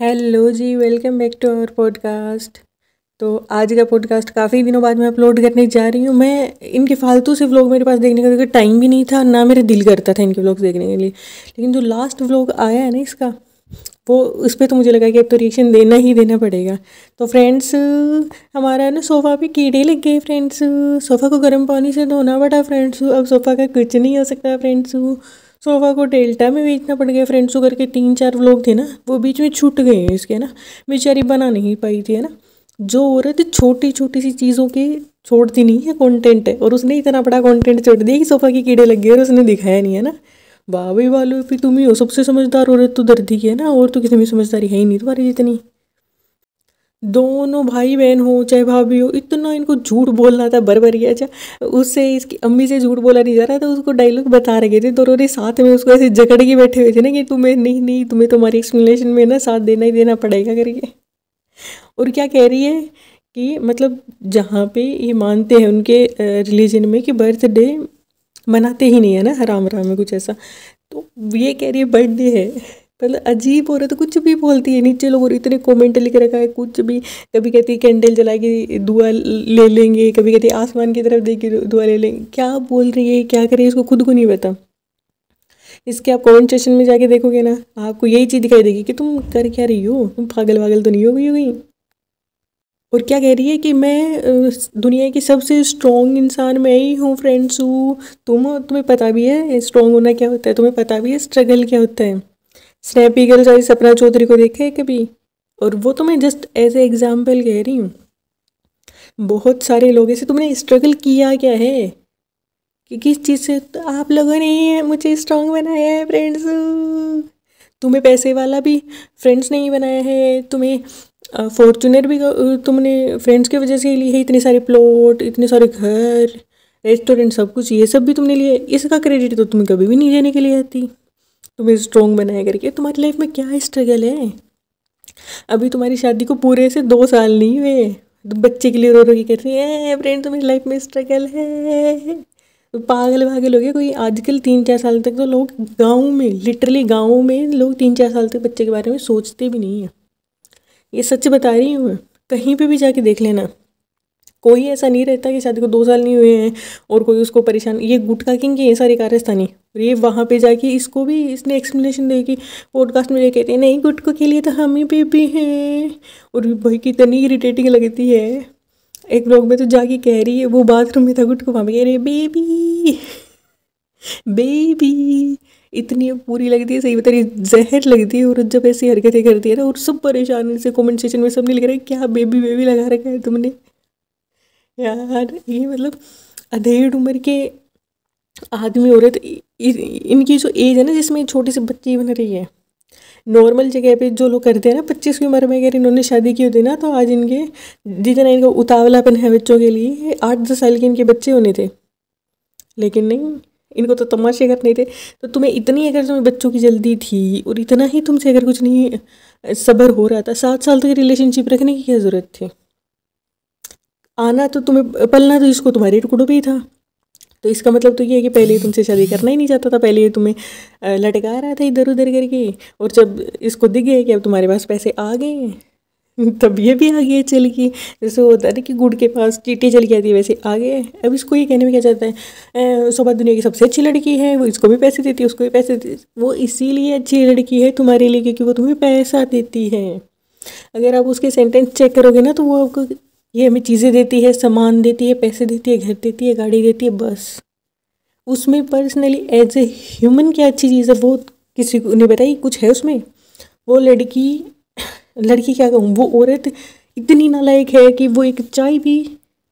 Hello जी, welcome back to our podcast. तो आज का पॉडकास्ट काफ़ी दिनों बाद मैं अपलोड करने जा रही हूँ। मैं इनके फालतू से व्लॉग मेरे पास देखने का क्योंकि टाइम भी नहीं था, ना मेरा दिल करता था इनके व्लॉग्स देखने के लिए। लेकिन जो लास्ट व्लॉग आया है ना इसका, वो उस पर तो मुझे लगा कि अब तो रिएक्शन देना ही देना पड़ेगा। तो फ्रेंड्स, हमारा ना सोफ़ा पे कीड़े लग गए फ्रेंड्स। सोफ़ा को गर्म पानी से धोना पड़ा फ्रेंड्स। अब सोफ़ा का कुछ नहीं हो सकता फ्रेंड्स। सोफ़ा को डेल्टा में बेचना पड़ गया फ्रेंड्स। करके 3-4 व्लॉग थे ना, वो बीच में छूट गए हैं इसके ना। बेचारी बना नहीं पाई थी, है ना। जो औरत छोटी छोटी सी चीज़ों के छोड़ती नहीं है कंटेंट है, और उसने इतना बड़ा कंटेंट छोड़ दिया कि सोफ़ा के कीड़े लग गए और उसने दिखाया नहीं, है ना। वाह भाई वालो, फिर तुम ही हो सबसे समझदार औरत तो दर्दी की, है ना। और तो किसी में समझदारी है ही नहीं तुम्हारी जितनी। दोनों भाई बहन हो चाहे भाभी हो, इतना इनको झूठ बोलना था बरबरिया। अच्छा, उससे इसकी अम्मी से झूठ बोला नहीं जा रहा था, उसको डायलॉग बता रहे थे दोनों ने साथ में, उसको ऐसे जकड़ के बैठे हुए थे ना कि तुम्हें नहीं नहीं, तुम्हें तुम्हारी एक्सप्लेनेशन में ना साथ देना ही देना पड़ेगा करके। और क्या कह रही है कि मतलब जहाँ पे ये मानते हैं उनके रिलीजन में कि बर्थडे मनाते ही नहीं है ना, हराम हराम में कुछ ऐसा। तो ये कह रही है बर्थडे है। मतलब अजीब औरत कुछ भी बोलती है। नीचे लोगों ने इतने कमेंट लिख रखा है कुछ भी। कभी कहती है कैंडल जला के दुआ ले लेंगे, कभी कहती है आसमान की तरफ देख के दुआ ले लेंगे। क्या बोल रही है, क्या करे, इसको खुद को नहीं पता। इसके आप कमेंट सेक्शन में जाके देखोगे ना, आपको यही चीज़ दिखाई देगी कि तुम कर क्या रही हो, तुम पागल वागल तो नहीं हो गई होगी। और क्या कह रही है कि मैं दुनिया की सबसे स्ट्रॉन्ग इंसान मैं ही हूँ फ्रेंड्स हूँ। तुम्हें पता भी है स्ट्रॉन्ग होना क्या होता है, तुम्हें पता भी है स्ट्रगल क्या होता है। स्नैपी गर्ल चाहे सपना चौधरी को देखा है कभी? और वो तो मैं जस्ट एज ए एग्जाम्पल कह रही हूँ। बहुत सारे लोग ऐसे, तुमने स्ट्रगल किया क्या है कि किस चीज़ से? तो आप लोगों ने मुझे स्ट्रांग बनाया है फ्रेंड्स। तुम्हें पैसे वाला भी फ्रेंड्स नहीं बनाया है, तुम्हें फॉर्चूनर भी तुमने फ्रेंड्स की वजह से लिए है। इतने सारे प्लॉट, इतने सारे घर, रेस्टोरेंट, सब कुछ ये सब भी तुमने लिए। इसका क्रेडिट तो तुम्हें कभी भी नहीं देने के लिए आती। तुम्हें स्ट्रॉन्ग बनाया करके। तुम्हारी लाइफ में क्या स्ट्रगल है? अभी तुम्हारी शादी को पूरे से 2 साल नहीं हुए, तुम बच्चे के लिए रो रो के कहते हैं फ्रेंड तुम्हारी लाइफ में स्ट्रगल है। तो पागल पागल हो गया कोई। आजकल 3-4 साल तक तो लोग गाँव में, लिटरली गाँव में लोग 3-4 साल तक बच्चे के बारे में सोचते भी नहीं है। ये सच बता रही हूँ मैं। कहीं पे भी जाके देख लेना, कोई ऐसा नहीं रहता कि शादी को 2 साल नहीं हुए हैं और कोई उसको परेशान। ये गुटखा किंग के ये सारे कारस्तानी, और ये वहाँ पे जाके इसको भी इसने एक्सप्लेनेशन देगी पॉडकास्ट में। ये कहते हैं नहीं गुटखा के लिए तो हम ही बेबी हैं। और भाई कितनी इरिटेटिंग लगती है। एक लोग में तो जाके कह रही है, वो बाथरूम में था गुटखा, वहाँ पे कह रही है बेबी बेबी। इतनी पूरी लगती है, सही बता रही, जहर लगती है। और जब ऐसी हरकतें करती है ना, और सब परेशान से कमेंट सेक्शन में सब नहीं लिख रहे क्या बेबी बेबी लगा रखा है तुमने। यार ये मतलब अधेड़ उम्र के आदमी औरत, इनकी जो एज है ना जिसमें छोटी सी बच्ची बन रही है। नॉर्मल जगह पे जो लोग करते हैं ना 25 की उम्र में अगर इन्होंने शादी की होती ना, तो आज इनके जितना इनका उतावलापन है बच्चों के लिए, 8-10 साल के इनके बच्चे होने थे। लेकिन नहीं, इनको तो तमाशे करने थे। तो तुम्हें इतनी, अगर तुम्हें बच्चों की जल्दी थी और इतना ही तुमसे अगर कुछ नहीं सब्र हो रहा था, 7 साल तक रिलेशनशिप रखने की क्या ज़रूरत थी? आना तो तुम्हें, पलना तो इसको तुम्हारे टुकड़ों पे ही था। तो इसका मतलब तो ये है कि पहले ही तुमसे शादी करना ही नहीं चाहता था, पहले ही तुम्हें लटका रहा था इधर उधर करके। और जब इसको दिख गया कि अब तुम्हारे पास पैसे आ गए हैं, तब ये भी आ गया चल की। जैसे वो होता है ना कि गुड़ के पास चींटी चल के आती है, वैसे आ गए। अब इसको ये कहने में क्या चाहता है, सोबा दुनिया की सबसे अच्छी लड़की है, वो इसको भी पैसे देती है उसको भी पैसे देती है। वो इसीलिए अच्छी लड़की है तुम्हारे लिए क्योंकि वो तुम्हें पैसा देती है। अगर आप उसके सेंटेंस चेक करोगे ना, तो वो आपको ये हमें चीज़ें देती है, सामान देती है, पैसे देती है, घर देती है, गाड़ी देती है, बस। उसमें पर्सनली एज ए ह्यूमन क्या अच्छी चीज़ है वो किसी को नहीं बताई, कुछ है उसमें? वो लड़की, लड़की क्या कहूँ, वो औरत इतनी नालायक है कि वो एक चाय भी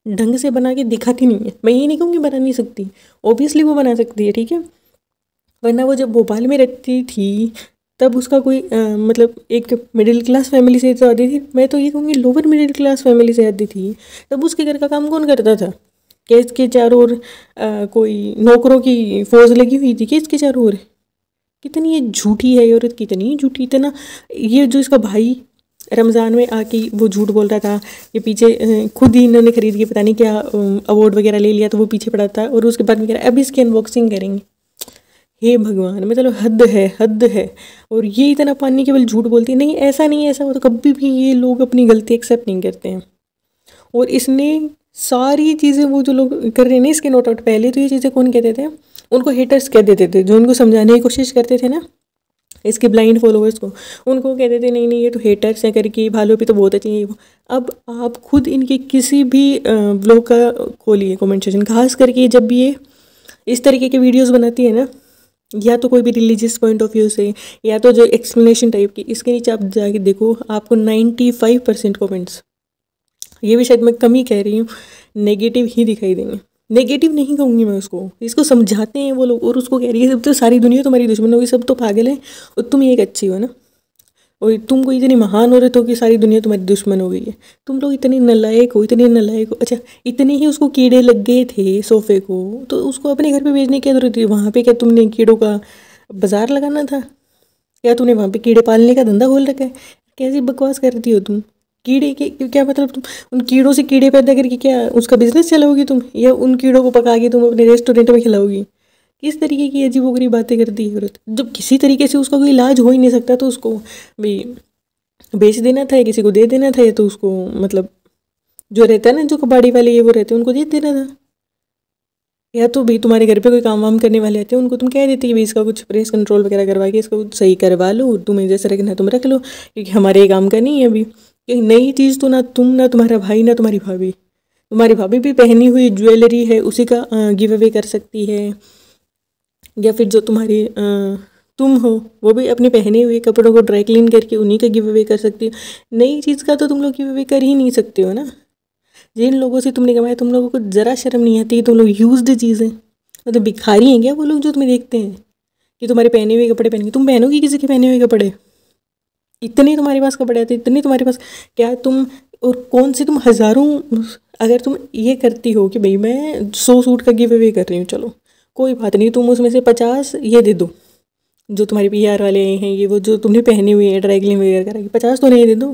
ढंग से बना के दिखाती नहीं है। मैं ये नहीं कहूँगी बना नहीं सकती, ऑब्वियसली वो बना सकती है, ठीक है। वरना वो जब भोपाल में रहती थी तब उसका कोई मतलब एक मिडिल क्लास फैमिली से तो आती थी, मैं तो ये कहूँगी लोअर मिडिल क्लास फैमिली से आती थी। तब उसके घर का काम कौन करता था? केस के चारों ओर कोई नौकरों की फौज लगी हुई थी केस के चारों ओर। कितनी ये झूठी है ये औरत, कितनी झूठी। इतना ये जो इसका भाई रमज़ान में आके वो झूठ बोल रहा था, ये पीछे खुद ही इन्होंने खरीद के पता नहीं क्या अवार्ड वगैरह ले लिया, तो वो पीछे पड़ा था। और उसके बाद में कह रहा है अब इसकी अनबॉक्सिंग करेंगे। हे भगवान, मतलब हद है, हद है। और ये इतना पानी केवल झूठ बोलती है, नहीं ऐसा नहीं है, ऐसा हो तो कभी भी ये लोग अपनी गलती एक्सेप्ट नहीं करते हैं। और इसने सारी चीज़ें, वो जो लोग कर रहे हैं ना इसके नोट आउट, पहले तो ये चीज़ें कौन कहते थे, उनको हेटर्स कह देते थे, जो उनको समझाने की कोशिश करते थे ना इसके ब्लाइंड फॉलोअर्स को, उनको कहते थे नहीं नहीं ये तो हेटर्स हैं करके, भालो पे तो बहुत अच्छी है वो। अब आप खुद इनके किसी भी ब्लॉग का खोलिए कमेंट सेक्शन, खास करके जब भी ये इस तरीके के वीडियोस बनाती है ना, या तो कोई भी रिलीजियस पॉइंट ऑफ व्यू से, या तो जो एक्सप्लेनेशन टाइप की, इसके नीचे आप जाके देखो आपको 95% कमेंट्स, ये भी शायद मैं कम ही कह रही हूँ, नेगेटिव ही दिखाई देंगे। नेगेटिव नहीं कहूँगी मैं उसको, इसको समझाते हैं वो लोग, और उसको कह रही है सब तो सारी दुनिया तुम्हारी दुश्मन होगी, सब तो पागल है और तुम एक अच्छी हो ना, और तुम कोई इतनी महान औरत हो कि सारी दुनिया तुम्हारी दुश्मन हो गई है, तुम लोग इतने नलायक हो, इतने नलायक हो। अच्छा, इतने ही उसको कीड़े लग गए थे सोफे को, तो उसको अपने घर पे भेजने की क्या जरूरत थी? वहाँ पे क्या तुमने कीड़ों का बाजार लगाना था? क्या तूने वहाँ पे कीड़े पालने का धंधा खोल रखा है? कैसी बकवास करती हो तुम? कीड़े के क्या मतलब, तुम उन कीड़ों से कीड़े पैदा करके क्या उसका बिजनेस चलाओगी तुम, या उन कीड़ों को पका के तुम अपने रेस्टोरेंट में खिलाओगी? किस तरीके की अजीबोगरीब बातें करती है औरत। जब किसी तरीके से उसका कोई इलाज हो ही नहीं सकता तो उसको भी बेच देना था, या किसी को दे देना था, या तो उसको मतलब जो रहता है ना, जो कबाड़ी वाले ये वो रहते हैं, उनको दे देना था। या तो भाई तुम्हारे घर पे कोई काम वाम करने वाले आते हैं, उनको तुम कह देती कि भाई इसका कुछ प्रेस कंट्रोल वगैरह करवा के इसको सही करवा लो, तुम्हें जैसे रखना है तुम रख लो, क्योंकि हमारे ये काम का नहीं है अभी। एक नई चीज़ तो ना तुम, ना तुम्हारा भाई, ना तुम्हारी भाभी भी पहनी हुई ज्वेलरी है उसी का गिव अवे कर सकती है, या फिर जो तुम्हारी तुम हो वो भी अपने पहने हुए कपड़ों को ड्राई क्लीन करके उन्हीं का गिव अवे कर सकती हो। नई चीज़ का तो तुम लोग गिव अवे कर ही नहीं सकते हो ना। जिन लोगों से तुमने कमाया, तुम लोगों को ज़रा शर्म नहीं आती? तुम लोग यूज्ड चीज़ें, मतलब भिखारी हैं क्या वो लोग जो तुम्हें देखते हैं कि तुम्हारे पहने हुए कपड़े पहन के? तुम पहनोगी किसी के पहने हुए कपड़े? इतने तुम्हारे पास कपड़े आते, इतने तुम्हारे पास, क्या तुम, और कौन से तुम हज़ारों, अगर तुम ये करती हो कि भाई मैं 100 सूट का गिव अवे कर रही हूँ, चलो कोई बात नहीं, तुम उसमें से 50 ये दे दो जो तुम्हारे PR वाले हैं, ये वो जो तुमने पहने हुए हैं ड्राई क्लीन वगैरह करा के, 50 तो नहीं दे दो,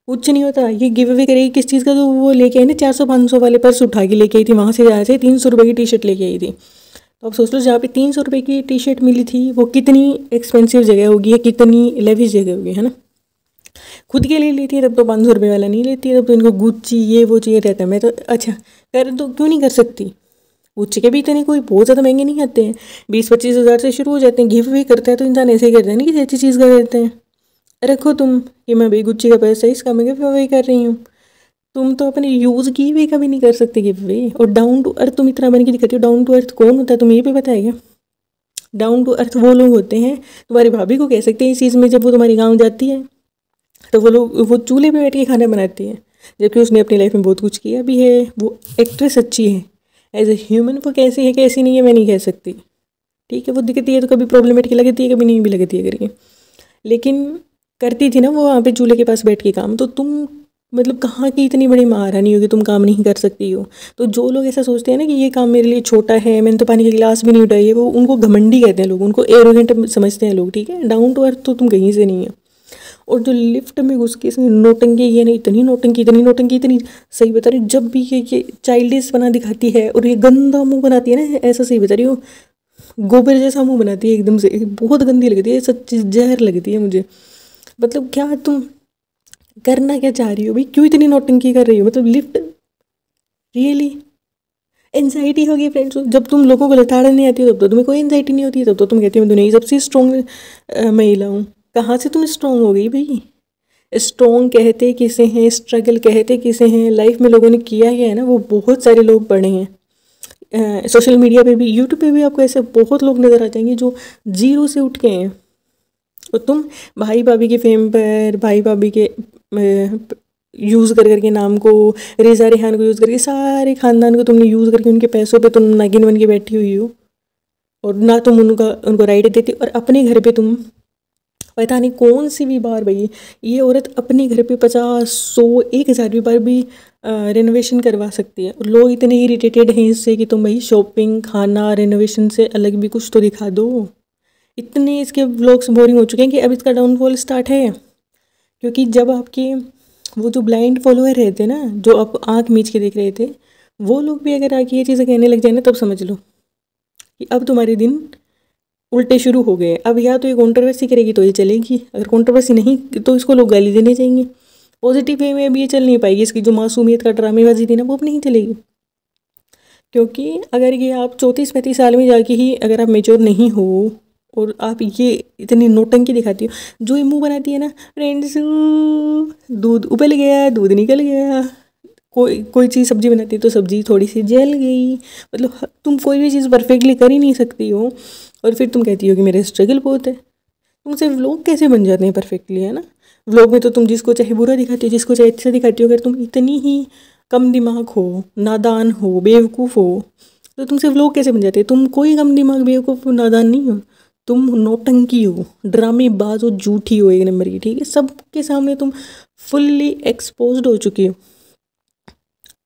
कुछ नहीं होता। ये गिव अवे करेगी किस चीज़ का? तो वो लेके आई ना 400-500 वाले पर्स उठा के लेके आई थी वहाँ से, जहाँ से 300 रुपये की टी शर्ट लेके आई थी। तो अब सोच लो, जहाँ पे 300 रुपये की टी शर्ट मिली थी वो कितनी एक्सपेंसिव जगह होगी, या कितनी लेविश जगह होगी, है ना। खुद के लिए लेती है तब तो 500 रुपये वाला नहीं लेती है, तब तो इनको गुच्ची ये वो चाहिए रहता है। मैं तो अच्छा कर तो क्यों नहीं कर सकती? गुच्ची के भी इतने कोई बहुत ज़्यादा महंगे नहीं आते हैं, 20-25 हज़ार से शुरू हो जाते हैं। गिव अवे करता है तो इंसान ऐसे ही करता है ना, किसी अच्छी चीज़ का करते हैं। रखो तुम कि मैं भाई गुच्ची का पैसा इसका मैं गिव अवे कर रही हूँ, तुम तो अपने यूज़ की हुए का भी नहीं कर सकते गिव अवे। और डाउन टू अर्थ तुम इतना बन के दिखाती हो। डाउन टू अर्थ कौन होता है तुम्हें ये भी पता है क्या? डाउन टू अर्थ वो लोग होते हैं, तुम्हारी भाभी को कह सकते हैं इस चीज़ में, जब वो तुम्हारी गाँव जाती है तो वो लोग वो चूल्हे पे बैठ के खाना बनाती है, जबकि उसने अपनी लाइफ में बहुत कुछ किया भी है। वो एक्ट्रेस अच्छी है, एज ए ह्यूमन वो कैसी है कैसी नहीं है मैं नहीं कह सकती, ठीक है। वो दिखती है तो कभी प्रॉब्लमेटिक लगती है, कभी नहीं भी लगती है करके, लेकिन करती थी ना वो वहाँ पे चूल्हे के पास बैठ के काम। तो तुम मतलब कहाँ की इतनी बड़ी महारानी होगी तुम काम नहीं कर सकती हो? तो जो लोग ऐसा सोचते हैं ना कि ये काम मेरे लिए छोटा है, मैंने तो पानी का गिलास भी नहीं उठाई है, वो उनको घमंडी कहते हैं लोग, उनको एरोगेंट समझते हैं लोग, ठीक है। डाउन टू अर्थ तो तुम कहीं से नहीं है। और जो लिफ्ट में घुस के इसने नोटंकी, ये नहीं इतनी नोटंकी इतनी नोटंकी इतनी, सही बता रही हूँ, जब भी ये चाइल्डिश बना दिखाती है और ये गंदा मुंह बनाती है ना, ऐसा सही बता रही हूँ, गोबर जैसा मुंह बनाती है एकदम से, बहुत गंदी लगती है, सच्ची जहर लगती है मुझे। मतलब क्या तुम करना क्या चाह रही हो भाई? क्यों इतनी नौटंकी कर रही हो? मतलब लिफ्ट रियली एनजाइटी होगी फ्रेंड्स। जब तुम लोगों को लताड़न नहीं आती हो तब तो तुम्हें कोई एनजाइटी नहीं होती है, तब तो तुम कहती हो मैं दुनिया की सबसे स्ट्रॉन्ग महिला हूँ। कहाँ से तुम स्ट्रॉन्ग हो गई भाई? स्ट्रॉन्ग कहते किसे हैं, स्ट्रगल कहते किसे हैं, लाइफ में लोगों ने किया ही है ना, वो बहुत सारे लोग पढ़े हैं। सोशल मीडिया पे भी, यूट्यूब पे भी आपको ऐसे बहुत लोग नज़र आ जाएंगे जो जीरो से उठ के हैं। और तुम भाई भाभी के फेम पर, भाई भाभी के यूज़ कर करके नाम को, रेजा रेहान को यूज़ करके, सारे ख़ानदान को तुमने यूज़ करके उनके पैसों पे तुम नागिन बन के बैठी हुई हो, और ना तुम उनको राइट देती। और अपने घर पे तुम पता नहीं कौन सी भी बार भाई, ये औरत अपने घर पे 50, 100, 1,000 भी बार भी रेनोवेशन करवा सकती है। और लोग इतने इरिटेटेड हैं इससे कि तुम भाई शॉपिंग, खाना, रेनोवेशन से अलग भी कुछ तो दिखा दो। इतने इसके व्लॉग्स बोरिंग हो चुके हैं कि अब इसका डाउनफॉल स्टार्ट है। क्योंकि जब आपके वो जो ब्लाइंड फॉलोअर रहते हैं ना, जो आप आँख मीच के देख रहे थे, वो लोग भी अगर आके ये चीज़ें कहने लग जाए ना, तब समझ लो कि अब तुम्हारे दिन उल्टे शुरू हो गए। अब या तो ये कंट्रोवर्सी करेगी तो ये चलेगी, अगर कंट्रोवर्सी नहीं तो इसको लोग गाली देने चाहिए। पॉजिटिव वे में अब ये चल नहीं पाएगी, इसकी जो मासूमियत का ड्रामेबाजी थी ना वो अब नहीं चलेगी। क्योंकि अगर ये आप 34-35 साल में जाके ही अगर आप मेच्योर नहीं हो और आप ये इतनी नौटंकी दिखाती हो, जो ये मुंह बनाती है ना, फ्रेंड्स दूध उबल गया दूध निकल गया, कोई कोई चीज़ सब्जी बनाती है तो सब्जी थोड़ी सी जल गई, मतलब तुम कोई भी चीज़ परफेक्टली कर ही नहीं सकती हो और फिर तुम कहती हो कि मेरे स्ट्रगल बहुत है। तुमसे व्लॉग कैसे बन जाते हैं परफेक्टली, है ना। व्लॉग में तो तुम जिसको चाहे बुरा दिखाती हो, जिसको चाहे अच्छा दिखाती हो। अगर तुम इतनी ही कम दिमाग हो, नादान हो, बेवकूफ़ हो, तो तुमसे व्लॉग कैसे बन जाते हैं। तुम कोई कम दिमाग बेवकूफ़ नादान नहीं हो, तुम नौटंकी हो, ड्रामेबाज हो, झूठी हो एक नंबर की, ठीक है। सबके सामने तुम फुल्ली एक्सपोज्ड हो चुकी हो।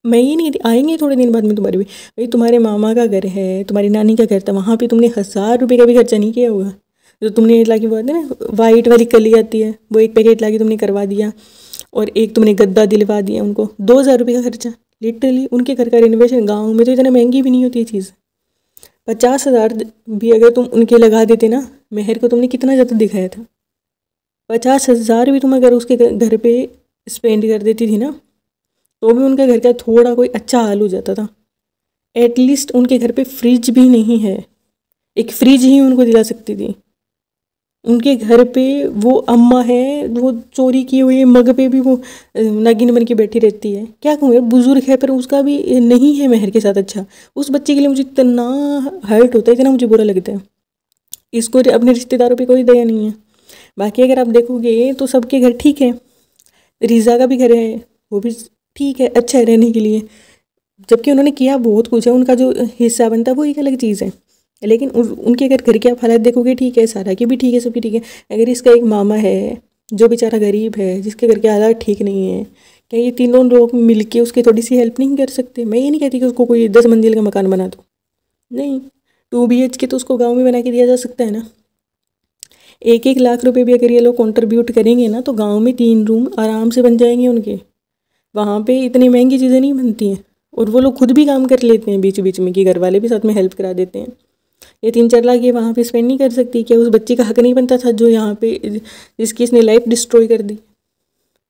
मैं ये नहीं कहती, आएंगे थोड़े दिन बाद में तुम्हारे भी, भाई तुम्हारे मामा का घर है, तुम्हारी नानी का घर था, वहाँ पे तुमने 1000 रुपये का भी खर्चा नहीं किया होगा। जो तुमने ला के वो आती है ना वाइट वाली कली आती है, वो एक पैकेट ला के तुमने करवा दिया, और एक तुमने गद्दा दिलवा दिया उनको, 2000 रुपये का खर्चा। लिटरली उनके घर का रिनोवेशन, गाँव में तो इतना महंगी भी नहीं होती ये चीज़। 50,000 भी अगर तुम उनके लगा देते ना, मेहर को तुमने कितना ज़्यादा दिखाया था, 50,000 भी तुम अगर उसके घर पे स्पेंड कर देती थी ना, तो भी उनके घर का थोड़ा कोई अच्छा हाल हो जाता था। एटलीस्ट उनके घर पे फ्रिज भी नहीं है, एक फ्रिज ही उनको दिला सकती थी। उनके घर पे वो अम्मा है, वो चोरी किए हुए मग पे भी वो नागिन बन के बैठी रहती है। क्या कहूँ यार, बुजुर्ग है पर उसका भी नहीं है मेहर के साथ अच्छा। उस बच्चे के लिए मुझे इतना हर्ट होता है, इतना मुझे बुरा लगता है। इसको अपने रिश्तेदारों पे कोई दया नहीं है। बाकी अगर आप देखोगे तो सबके घर ठीक है, रीज़ा का भी घर है, वो भी ठीक है, अच्छा है रहने के लिए, जबकि उन्होंने किया बहुत कुछ है, उनका जो हिस्सा बनता है वो एक अलग चीज़ है। लेकिन उनके अगर घर के आप हालात देखोगे, ठीक है, सारा की भी ठीक है, सबकी ठीक है। अगर इसका एक मामा है जो बेचारा गरीब है, जिसके घर के हालात ठीक नहीं है, क्या ये तीनों लोग मिल के उसकी थोड़ी सी हेल्प नहीं कर सकते। मैं ये नहीं कहती कि उसको कोई 10 मंजिल का मकान बना दो, नहीं, 2 BHK तो उसको गाँव में बना के दिया जा सकता है ना। 1-1 लाख रुपए भी अगर ये लोग कंट्रीब्यूट करेंगे ना, तो गाँव में 3 रूम आराम से बन जाएंगे उनके। वहाँ पे इतनी महंगी चीज़ें नहीं बनती हैं, और वो लोग खुद भी काम कर लेते हैं बीच बीच में, कि घर वाले भी साथ में हेल्प करा देते हैं। ये 3-4 लाख ये वहाँ पे स्पेंड नहीं कर सकती। क्या उस बच्चे का हक नहीं बनता था जो यहाँ पे, जिसकी इसने लाइफ डिस्ट्रॉय कर दी,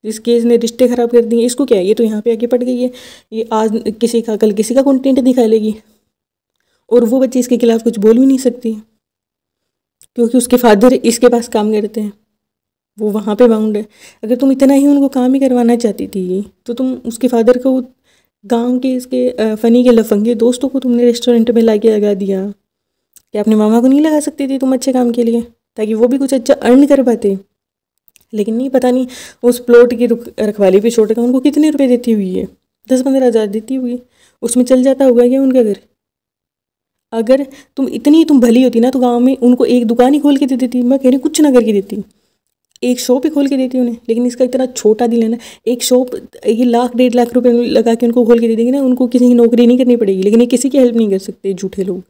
जिसके इसने रिश्ते ख़राब कर दिए। इसको क्या है, ये तो यहाँ पे आके पड़ गई है, ये आज किसी का कल किसी का कंटेंट दिखा लेगी, और वो बच्चे इसके खिलाफ कुछ बोल भी नहीं सकती क्योंकि उसके फादर इसके पास काम करते हैं, वो वहाँ पे बाउंड है। अगर तुम इतना ही उनको काम ही करवाना चाहती थी तो तुम उसके फादर को, गांव के इसके फ़नी के लफंगे दोस्तों को तुमने रेस्टोरेंट में ला के लगा दिया। क्या अपने मामा को नहीं लगा सकती थी तुम अच्छे काम के लिए, ताकि वो भी कुछ अच्छा अर्न कर पाते। लेकिन नहीं, पता नहीं उस प्लॉट की रखवाली पे छोड़ का उनको कितने रुपए देती हुई है, 10-15 हज़ार देती हुई, उसमें चल जाता होगा क्या उनका घर। अगर तुम भली होती ना, तो गांव में उनको एक दुकान ही खोल के दे देती। मैं कह रही कुछ ना करके देती, एक शॉप ही खोल के देती उन्हें। लेकिन इसका इतना छोटा दिल है ना, एक शॉप ये 1-1.5 लाख रुपए लगा के उनको खोल के दे देंगे ना, उनको किसी की नौकरी नहीं करनी पड़ेगी। लेकिन ये किसी की हेल्प नहीं कर सकते झूठे लोग।